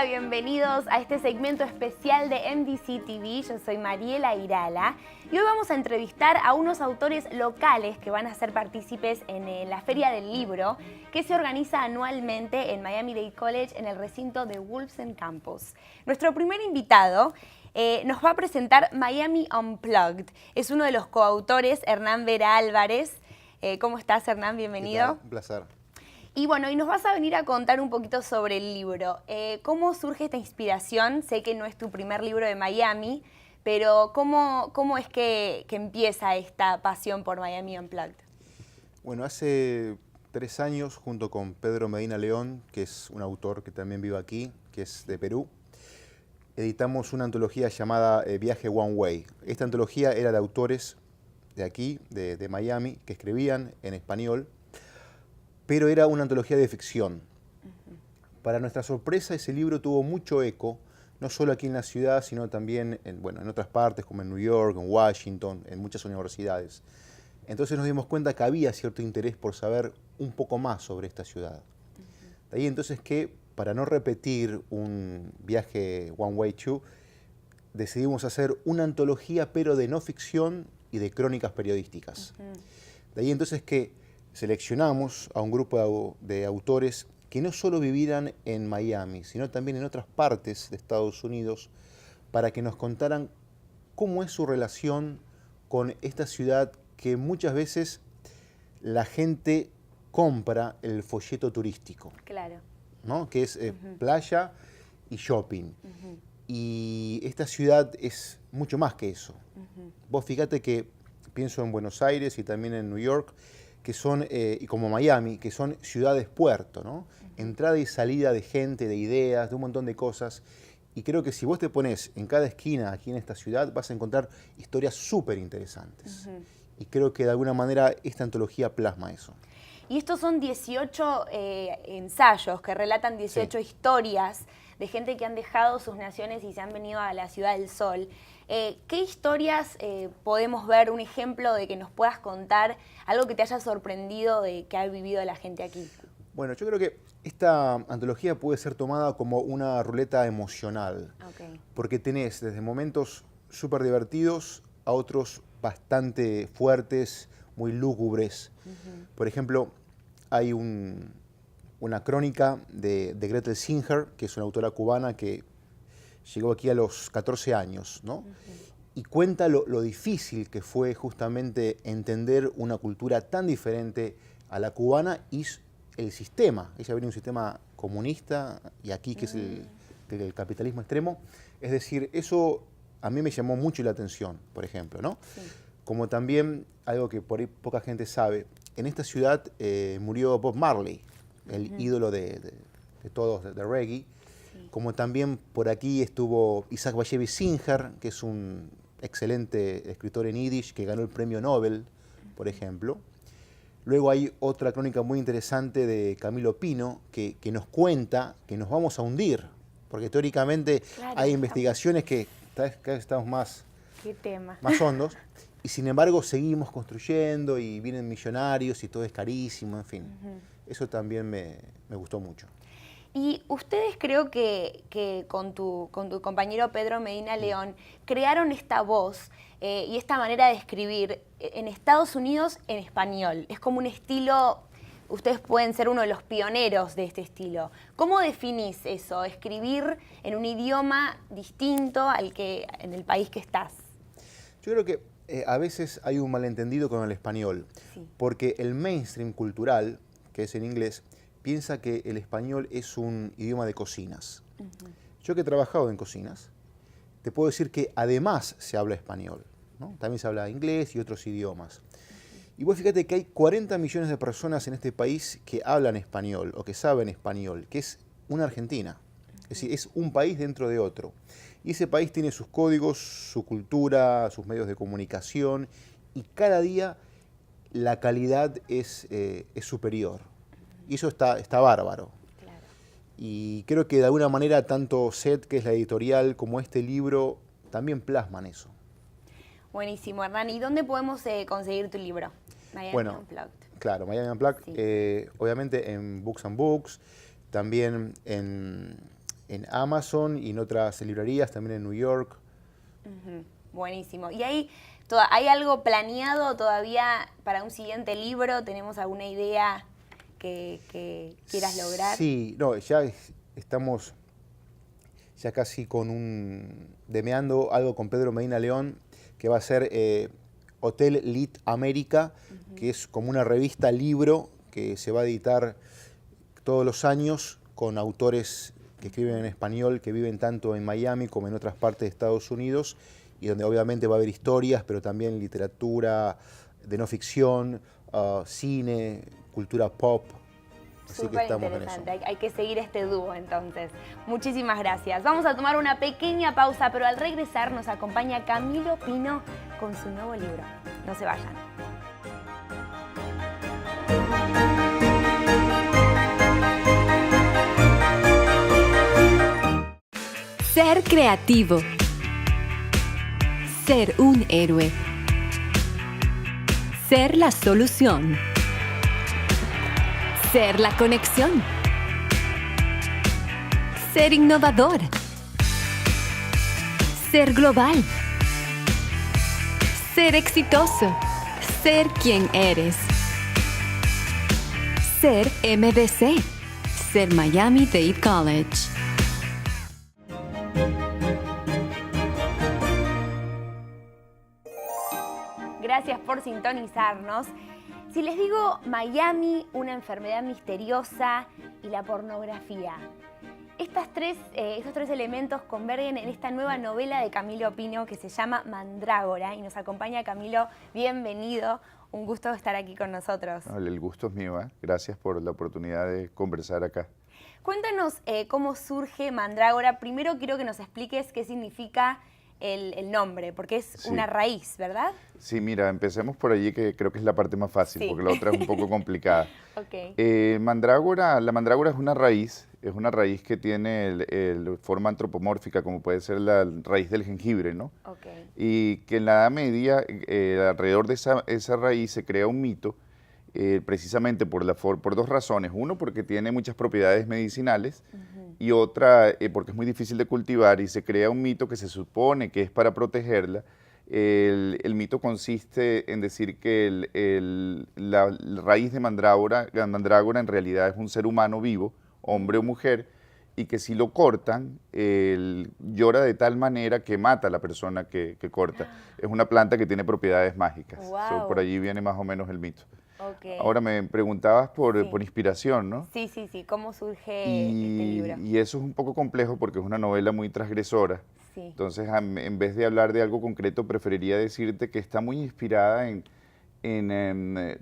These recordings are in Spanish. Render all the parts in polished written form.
bienvenidos a este segmento especial de MDC TV. Yo soy Mariela Irala y hoy vamos a entrevistar a unos autores locales que van a ser partícipes en la Feria del Libro que se organiza anualmente en Miami-Dade College en el recinto de Wolfson Campus. Nuestro primer invitado nos va a presentar Miami Unplugged. Es uno de los coautores, Hernán Vera Álvarez. ¿Cómo estás, Hernán? Bienvenido. Un placer. Y bueno, y nos vas a venir a contar un poquito sobre el libro. ¿Cómo surge esta inspiración? Sé que no es tu primer libro de Miami, pero ¿cómo es que empieza esta pasión por Miami Unplugged? Bueno, hace 3 años, junto con Pedro Medina León, que es un autor que también vive aquí, que es de Perú, editamos una antología llamada Viaje One Way. Esta antología era de autores de aquí, de Miami, que escribían en español, pero era una antología de ficción. Para nuestra sorpresa, ese libro tuvo mucho eco, no solo aquí en la ciudad, sino también en otras partes, como en New York, en Washington, en muchas universidades. Entonces nos dimos cuenta que había cierto interés por saber un poco más sobre esta ciudad. De ahí entonces que, para no repetir un viaje One Way 2, decidimos hacer una antología, pero de no ficción y de crónicas periodísticas. De ahí entonces que seleccionamos a un grupo de autores que no solo vivieran en Miami, sino también en otras partes de Estados Unidos, para que nos contaran cómo es su relación con esta ciudad que muchas veces la gente compra el folleto turístico. Claro. ¿No? Que es playa y shopping. Y esta ciudad es mucho más que eso. Vos fíjate que pienso en Buenos Aires y también en New York, que son, y como Miami, que son ciudades puerto, ¿no? Entrada y salida de gente, de ideas, de un montón de cosas. Y creo que si vos te pones en cada esquina aquí en esta ciudad, vas a encontrar historias súper interesantes. Y creo que de alguna manera esta antología plasma eso. Y estos son 18 ensayos que relatan 18 historias de gente que han dejado sus naciones y se han venido a la Ciudad del Sol. ¿Qué historias podemos ver? Un ejemplo de que nos puedas contar, algo que te haya sorprendido de que ha vivido la gente aquí. Bueno, yo creo que esta antología puede ser tomada como una ruleta emocional. Porque tenés desde momentos súper divertidos a otros bastante fuertes, muy lúgubres. Por ejemplo, hay una crónica de Gretel Singer, que es una autora cubana que llegó aquí a los 14 años, ¿no? Y cuenta lo difícil que fue justamente entender una cultura tan diferente a la cubana y el sistema. Ella viene de un sistema comunista y aquí que es el capitalismo extremo. Es decir, eso a mí me llamó mucho la atención, por ejemplo, ¿no? Como también, algo que por ahí poca gente sabe, en esta ciudad murió Bob Marley, el ídolo de todos, de reggae. Como también por aquí estuvo Isaac Bashevis Singer, que es un excelente escritor en yiddish que ganó el premio Nobel, por ejemplo. Luego hay otra crónica muy interesante de Camilo Pino que nos cuenta que nos vamos a hundir, porque teóricamente hay investigaciones que cada vez estamos más hondos, y sin embargo seguimos construyendo y vienen millonarios y todo es carísimo, en fin. Eso también me gustó mucho. Y ustedes creo que con tu compañero Pedro Medina León crearon esta voz y esta manera de escribir en Estados Unidos en español. Es como un estilo, ustedes pueden ser uno de los pioneros de este estilo. ¿Cómo definís eso, escribir en un idioma distinto al que en el país que estás? Yo creo que a veces hay un malentendido con el español, porque el mainstream cultural, que es en inglés, piensa que el español es un idioma de cocinas. Yo que he trabajado en cocinas, te puedo decir que además se habla español, ¿no? También se habla inglés y otros idiomas. Y vos fíjate que hay 40 millones de personas en este país que hablan español o que saben español, que es una Argentina. Es decir, es un país dentro de otro. Y ese país tiene sus códigos, su cultura, sus medios de comunicación, y cada día la calidad es superior. Y eso está bárbaro. Y creo que de alguna manera tanto SET, que es la editorial, como este libro también plasman eso. Buenísimo, Hernán. ¿Y dónde podemos conseguir tu libro? Miami Unplugged. Claro, Miami Unplugged. Obviamente en Books and Books, también en en Amazon y en otras librerías, también en New York. Buenísimo. ¿Y hay algo planeado todavía para un siguiente libro? ¿Tenemos alguna idea que quieras lograr? Sí, no, ya estamos ya casi demeando algo con Pedro Medina León, que va a ser Hotel Lit América, que es como una revista libro que se va a editar todos los años con autores que escriben en español, que viven tanto en Miami como en otras partes de Estados Unidos, y donde obviamente va a haber historias, pero también literatura de no ficción, cine, cultura pop. Así que estamos en eso. Hay que seguir este dúo entonces. Muchísimas gracias. Vamos a tomar una pequeña pausa, pero al regresar nos acompaña Camilo Pino con su nuevo libro. No se vayan. Ser creativo. Ser un héroe. Ser la solución. Ser la conexión. Ser innovador. Ser global. Ser exitoso. Ser quien eres. Ser MDC. Ser Miami-Dade College. Gracias por sintonizarnos. Si les digo Miami, una enfermedad misteriosa y la pornografía, estos tres elementos convergen en esta nueva novela de Camilo Pino que se llama Mandrágora y nos acompaña Camilo. Bienvenido, un gusto estar aquí con nosotros. El gusto es mío, ¿eh? Gracias por la oportunidad de conversar acá. Cuéntanos cómo surge Mandrágora. Primero quiero que nos expliques qué significa el nombre, porque es una raíz, ¿verdad? Sí, mira, empecemos por allí, que creo que es la parte más fácil, porque la otra es un poco complicada. Okay. Mandrágora, la mandrágora es una raíz que tiene forma antropomórfica, como puede ser la raíz del jengibre, ¿no? Okay. Y que en la Edad Media, alrededor de esa raíz se crea un mito, precisamente por dos razones. Uno, porque tiene muchas propiedades medicinales, y otra, porque es muy difícil de cultivar, y se crea un mito que se supone que es para protegerla. El mito consiste en decir que la raíz de la mandrágora en realidad es un ser humano vivo, hombre o mujer, y que si lo cortan, llora de tal manera que mata a la persona que corta. Es una planta que tiene propiedades mágicas. Wow. Por allí viene más o menos el mito. Okay. Ahora me preguntabas por inspiración, ¿no? Sí. ¿Cómo surge este libro? Y eso es un poco complejo porque es una novela muy transgresora. Sí. Entonces, en vez de hablar de algo concreto, preferiría decirte que está muy inspirada en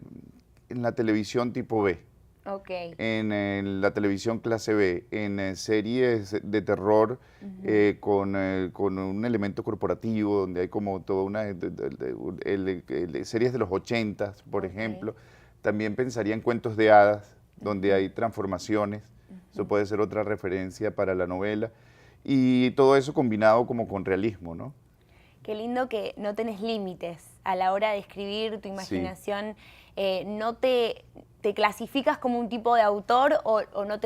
la televisión tipo B. Okay. En la televisión clase B, en series de terror con un elemento corporativo, donde hay como toda una series de los 80s, por ejemplo. También pensaría en cuentos de hadas, donde hay transformaciones. Eso puede ser otra referencia para la novela. Y todo eso combinado como con realismo, ¿no? Qué lindo que no tenés límites a la hora de escribir, tu imaginación. Sí. ¿No te clasificas como un tipo de autor o no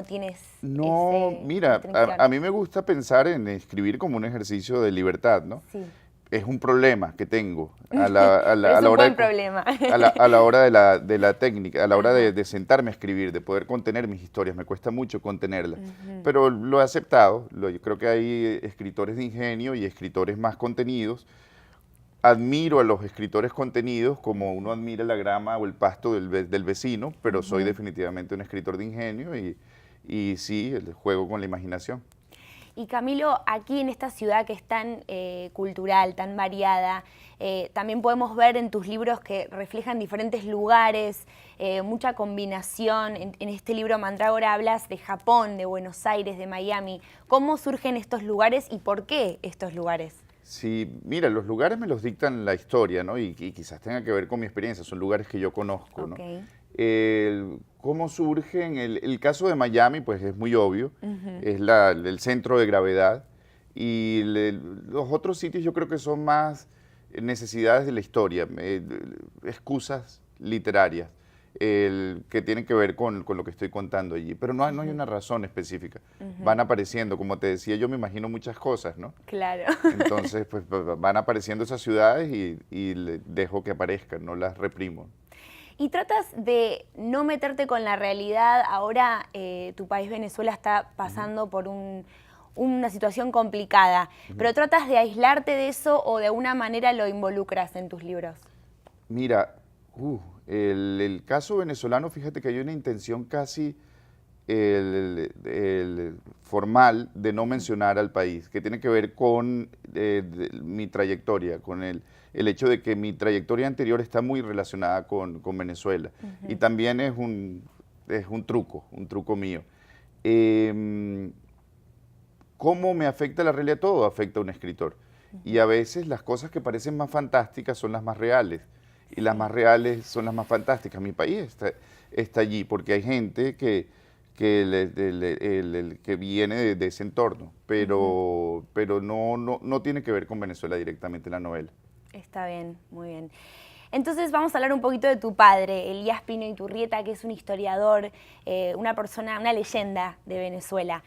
tienes mira, a mí me gusta pensar en escribir como un ejercicio de libertad, ¿no? Sí. Es un problema que tengo es un buen problema. a la hora de la técnica, a la hora de sentarme a escribir, de poder contener mis historias. Me cuesta mucho contenerlas, pero lo he aceptado. Yo creo que hay escritores de ingenio y escritores más contenidos. Admiro a los escritores contenidos como uno admira la grama o el pasto del vecino, pero soy definitivamente un escritor de ingenio y sí, juego con la imaginación. Y Camilo, aquí en esta ciudad que es tan cultural, tan variada, también podemos ver en tus libros que reflejan diferentes lugares, mucha combinación. En este libro Mandrágora hablas de Japón, de Buenos Aires, de Miami. ¿Cómo surgen estos lugares y por qué estos lugares? Sí, mira, los lugares me los dictan la historia, ¿no? Y quizás tenga que ver con mi experiencia, son lugares que yo conozco, ¿no? ¿Cómo surgen? El caso de Miami, pues es muy obvio, es el centro de gravedad, y los otros sitios yo creo que son más necesidades de la historia, excusas literarias. que tienen que ver con lo que estoy contando allí. Pero no hay una razón específica. Van apareciendo, como te decía, yo me imagino muchas cosas, ¿no? Claro. Entonces, pues van apareciendo esas ciudades y dejo que aparezcan, no las reprimo. Y tratas de no meterte con la realidad. Ahora tu país, Venezuela, está pasando por una situación complicada, pero tratas de aislarte de eso o de alguna manera lo involucras en tus libros. Mira, el caso venezolano, fíjate que hay una intención casi formal de no mencionar al país, que tiene que ver con mi trayectoria, con el hecho de que mi trayectoria anterior está muy relacionada con Venezuela. Y también es un truco mío. ¿Cómo me afecta la realidad? Todo afecta a un escritor. Y a veces las cosas que parecen más fantásticas son las más reales. Y las más reales son las más fantásticas. Mi país está allí porque hay gente que viene de ese entorno, pero no tiene que ver con Venezuela directamente la novela. Está bien, muy bien. Entonces vamos a hablar un poquito de tu padre, Elías Pino Iturrieta, que es un historiador, una persona, una leyenda de Venezuela.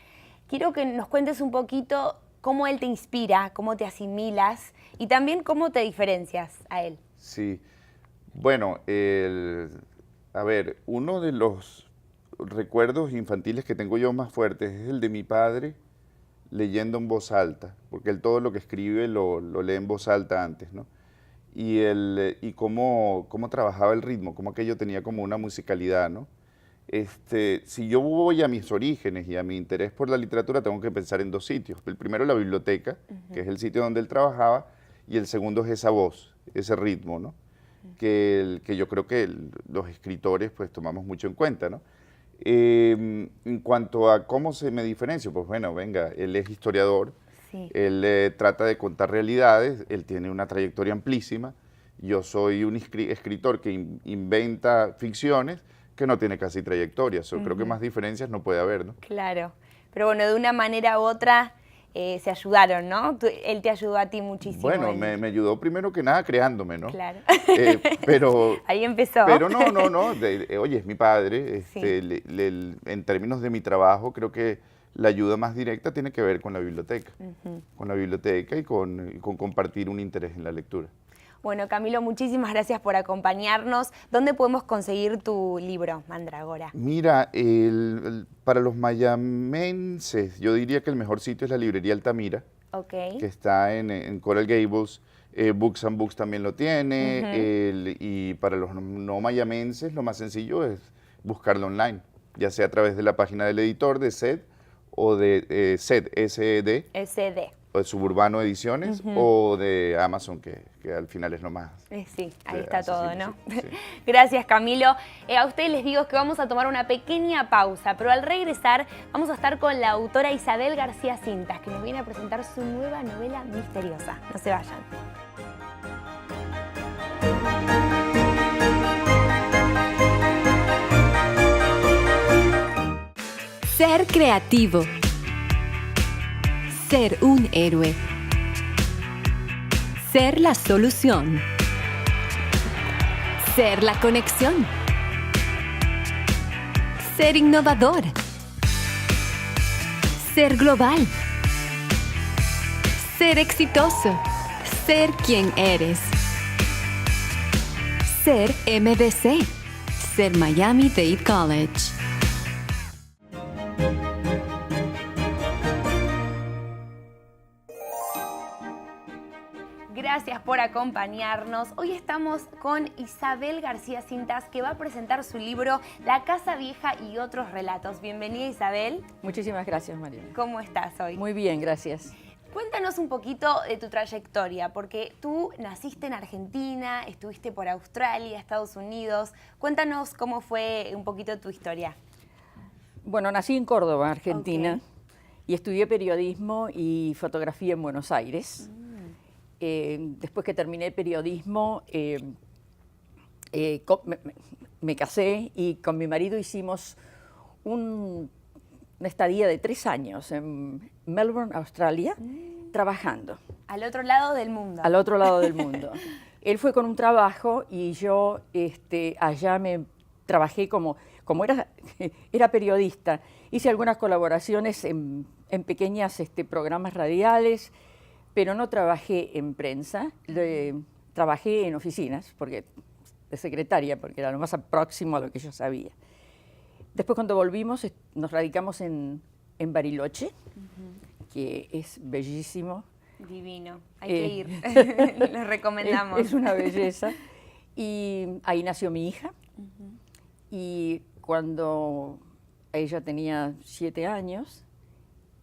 Quiero que nos cuentes un poquito cómo él te inspira, cómo te asimilas y también cómo te diferencias a él. Sí. Bueno, a ver, uno de los recuerdos infantiles que tengo yo más fuertes es el de mi padre leyendo en voz alta, porque él todo lo que escribe lo lee en voz alta antes, ¿no? Y cómo trabajaba el ritmo, cómo aquello tenía como una musicalidad, ¿no? Si yo voy a mis orígenes y a mi interés por la literatura, tengo que pensar en dos sitios. El primero, la biblioteca, que es el sitio donde él trabajaba, y el segundo es esa voz, ese ritmo, ¿no? Que yo creo que los escritores pues tomamos mucho en cuenta, ¿no? En cuanto a cómo se me diferencia, pues bueno, venga, él es historiador, sí. Él trata de contar realidades, él tiene una trayectoria amplísima, yo soy un escritor que inventa ficciones que no tiene casi trayectoria, creo que más diferencias no puede haber, ¿no? Claro, pero bueno, de una manera u otra se ayudaron, ¿no? Él te ayudó a ti muchísimo. Bueno, me ayudó primero que nada creándome, ¿no? Claro. Pero ahí empezó. Pero no, oye, es mi padre, Sí. En términos de mi trabajo, creo que la ayuda más directa tiene que ver con la biblioteca, con la biblioteca y con compartir un interés en la lectura. Bueno, Camilo, muchísimas gracias por acompañarnos. ¿Dónde podemos conseguir tu libro, Mandrágora? Mira, para los mayamenses, yo diría que el mejor sitio es la librería Altamira, que está en Coral Gables. Books and Books también lo tiene. Y para los no mayamenses, lo más sencillo es buscarlo online, ya sea a través de la página del editor de SED o de SED, S-E-D. O de Suburbano Ediciones o de Amazon, que al final es lo más. Sí, ahí está todo, ¿no? Sí. Gracias, Camilo. A ustedes les digo que vamos a tomar una pequeña pausa, pero al regresar vamos a estar con la autora Isabel García Cintas, que nos viene a presentar su nueva novela misteriosa. No se vayan. Ser creativo. Ser un héroe. Ser la solución. Ser la conexión. Ser innovador. Ser global. Ser exitoso. Ser quien eres. Ser MDC. Ser Miami-Dade College. Gracias por acompañarnos. Hoy estamos con Isabel García Cintas, que va a presentar su libro La Casa Vieja y otros relatos. Bienvenida, Isabel. Muchísimas gracias, Mariana. ¿Cómo estás hoy? Muy bien, gracias. Cuéntanos un poquito de tu trayectoria, porque tú naciste en Argentina, estuviste por Australia, Estados Unidos. Cuéntanos cómo fue un poquito tu historia. Bueno, nací en Córdoba, Argentina, y estudié periodismo y fotografía en Buenos Aires. Después que terminé periodismo, me casé y con mi marido hicimos una estadía de 3 años en Melbourne, Australia, trabajando. Al otro lado del mundo. Al otro lado del mundo. Él fue con un trabajo y yo allá trabajé como era periodista, hice algunas colaboraciones en pequeños programas radiales, pero no trabajé en prensa, trabajé en oficinas, de secretaria, porque era lo más próximo a lo que yo sabía. Después cuando volvimos, nos radicamos en Bariloche, que es bellísimo. Divino, hay que ir, les recomendamos. Es una belleza. Y ahí nació mi hija. Y cuando ella tenía 7 años,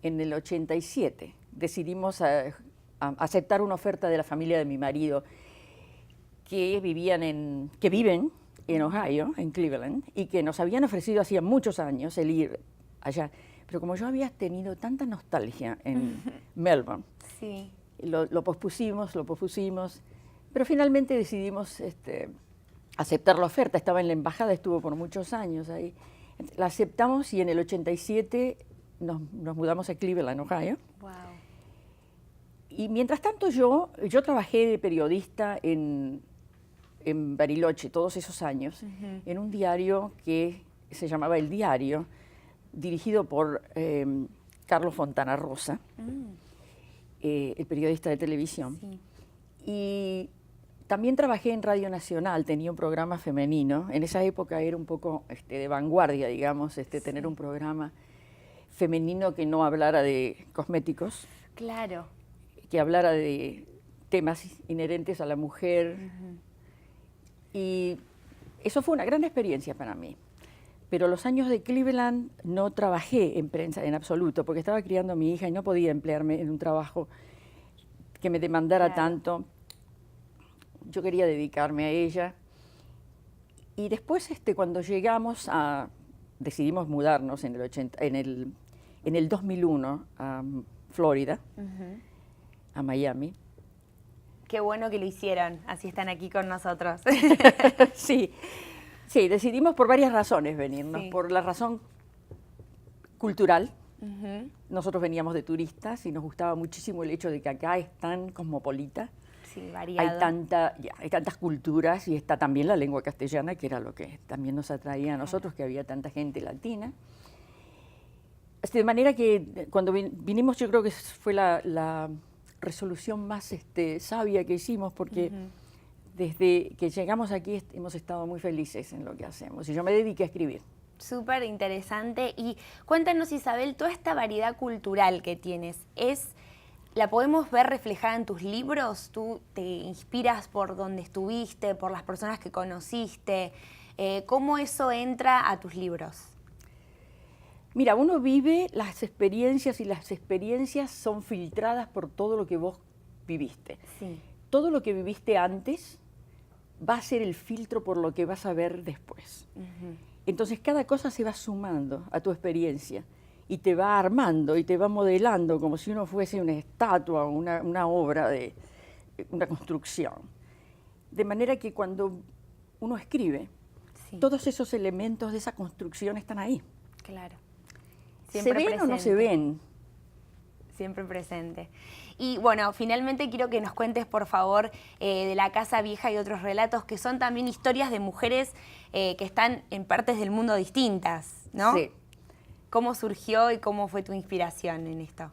en el 87, decidimos a aceptar una oferta de la familia de mi marido, que viven en Ohio, en Cleveland, y que nos habían ofrecido hacía muchos años el ir allá. Pero como yo había tenido tanta nostalgia en Melbourne, sí. lo pospusimos, pero finalmente decidimos aceptar la oferta. Estaba en la embajada, estuvo por muchos años ahí. La aceptamos y en el 87 nos mudamos a Cleveland, Ohio. Wow. Y mientras tanto yo trabajé de periodista en Bariloche todos esos años, en un diario que se llamaba El Diario, dirigido por Carlos Fontana Rosa, el periodista de televisión. Sí. Y también trabajé en Radio Nacional, tenía un programa femenino. En esa época era un poco de vanguardia, digamos, tener un programa femenino que no hablara de cosméticos. Claro. Que hablara de temas inherentes a la mujer. Y eso fue una gran experiencia para mí. Pero los años de Cleveland no trabajé en prensa en absoluto, porque estaba criando a mi hija y no podía emplearme en un trabajo que me demandara tanto. Yo quería dedicarme a ella. Y después, cuando decidimos mudarnos en el 2001 a Florida, a Miami. Qué bueno que lo hicieron, así están aquí con nosotros. Sí, decidimos por varias razones venirnos. Sí. Por la razón cultural. Nosotros veníamos de turistas y nos gustaba muchísimo el hecho de que acá es tan cosmopolita. Sí, variado. Hay tantas culturas y está también la lengua castellana, que era lo que también nos atraía a nosotros, que había tanta gente latina. De manera que cuando vinimos, yo creo que fue la resolución más sabia que hicimos, porque desde que llegamos aquí hemos estado muy felices en lo que hacemos. Y yo me dediqué a escribir. Súper interesante. Y cuéntanos, Isabel, toda esta variedad cultural que tienes, ¿la podemos ver reflejada en tus libros? ¿Tú te inspiras por donde estuviste, por las personas que conociste? ¿Cómo eso entra a tus libros? Mira, uno vive las experiencias y las experiencias son filtradas por todo lo que vos viviste. Sí. Todo lo que viviste antes va a ser el filtro por lo que vas a ver después. Entonces cada cosa se va sumando a tu experiencia y te va armando y te va modelando como si uno fuese una estatua o una obra de una construcción. De manera que cuando uno escribe, todos esos elementos de esa construcción están ahí. Claro. ¿Se ven o no se ven? Siempre presente. Y bueno, finalmente quiero que nos cuentes, por favor, de La Casa Vieja y otros relatos, que son también historias de mujeres que están en partes del mundo distintas, ¿no? Sí. ¿Cómo surgió y cómo fue tu inspiración en esto?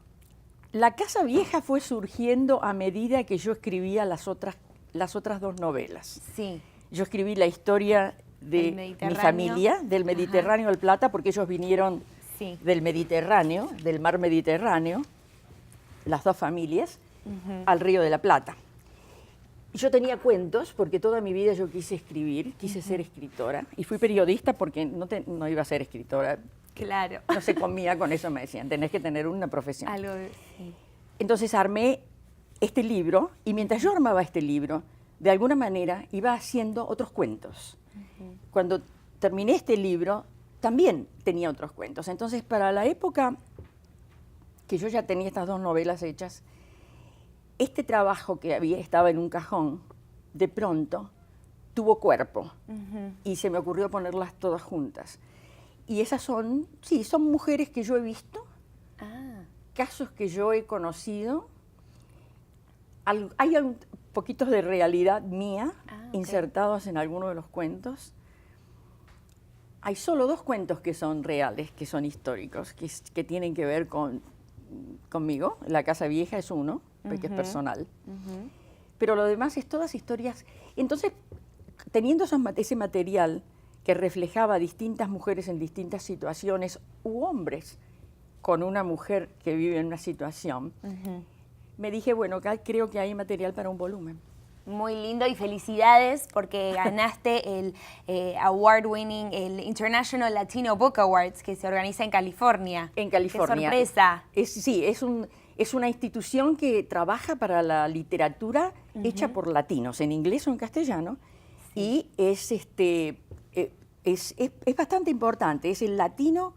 La Casa Vieja fue surgiendo a medida que yo escribía las otras 2 novelas. Sí. Yo escribí la historia de mi familia, del Mediterráneo al Plata, porque ellos vinieron del Mediterráneo, del mar Mediterráneo, las 2 familias, al Río de la Plata. Yo tenía cuentos, porque toda mi vida yo quise escribir, quise ser escritora, y fui periodista porque no iba a ser escritora. Claro. No se comía con eso, me decían, tenés que tener una profesión. Algo sí. Entonces armé este libro, y mientras yo armaba este libro, de alguna manera iba haciendo otros cuentos. Cuando terminé este libro, también tenía otros cuentos. Entonces, para la época que yo ya tenía estas 2 novelas hechas, este trabajo que estaba en un cajón, de pronto tuvo cuerpo y se me ocurrió ponerlas todas juntas. Y esas son mujeres que yo he visto, casos que yo he conocido. Hay poquitos de realidad mía insertados en alguno de los cuentos. hay solo 2 cuentos que son reales, que son históricos, que tienen que ver conmigo. La Casa Vieja es uno, porque es personal. Pero lo demás es todas historias. Entonces, teniendo ese material que reflejaba distintas mujeres en distintas situaciones, u hombres con una mujer que vive en una situación, me dije, bueno, creo que hay material para un volumen. Muy lindo y felicidades porque ganaste el award-winning, el International Latino Book Awards que se organiza en California. En California. ¡Qué sorpresa! Sí, es una institución que trabaja para la literatura hecha por latinos, en inglés o en castellano, y es bastante importante. Es el latino...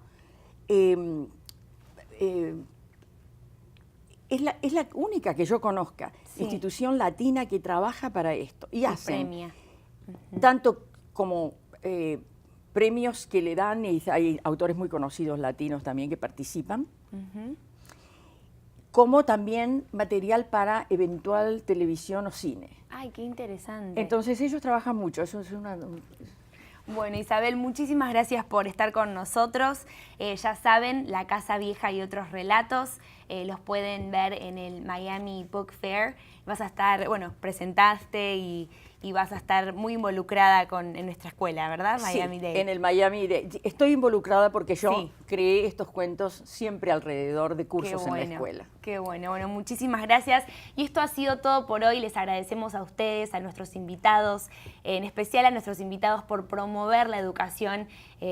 es la única que yo conozca, institución latina que trabaja para esto. Y hacen premia. Tanto como premios que le dan, y hay autores muy conocidos latinos también que participan, como también material para eventual televisión o cine. ¡Ay, qué interesante! Entonces ellos trabajan mucho, eso es Bueno, Isabel, muchísimas gracias por estar con nosotros. Ya saben, La Casa Vieja y otros relatos los pueden ver en el Miami Book Fair. Vas a estar, bueno, presentaste y vas a estar muy involucrada en nuestra escuela, ¿verdad? Miami Dade. En el Miami Dade. Estoy involucrada porque yo creé estos cuentos siempre alrededor de cursos en la escuela. Qué bueno. Bueno, muchísimas gracias. Y esto ha sido todo por hoy. Les agradecemos a ustedes, a nuestros invitados, en especial a nuestros invitados por promover la educación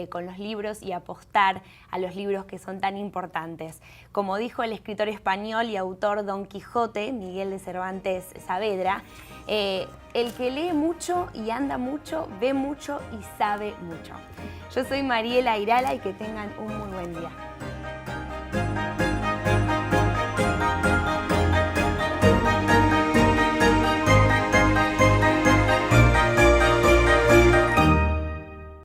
con los libros y apostar a los libros que son tan importantes. Como dijo el escritor español y autor Don Quijote, Miguel de Cervantes Saavedra, el que lee mucho y anda mucho, ve mucho y sabe mucho. Yo soy Mariela Irala y que tengan un muy buen día.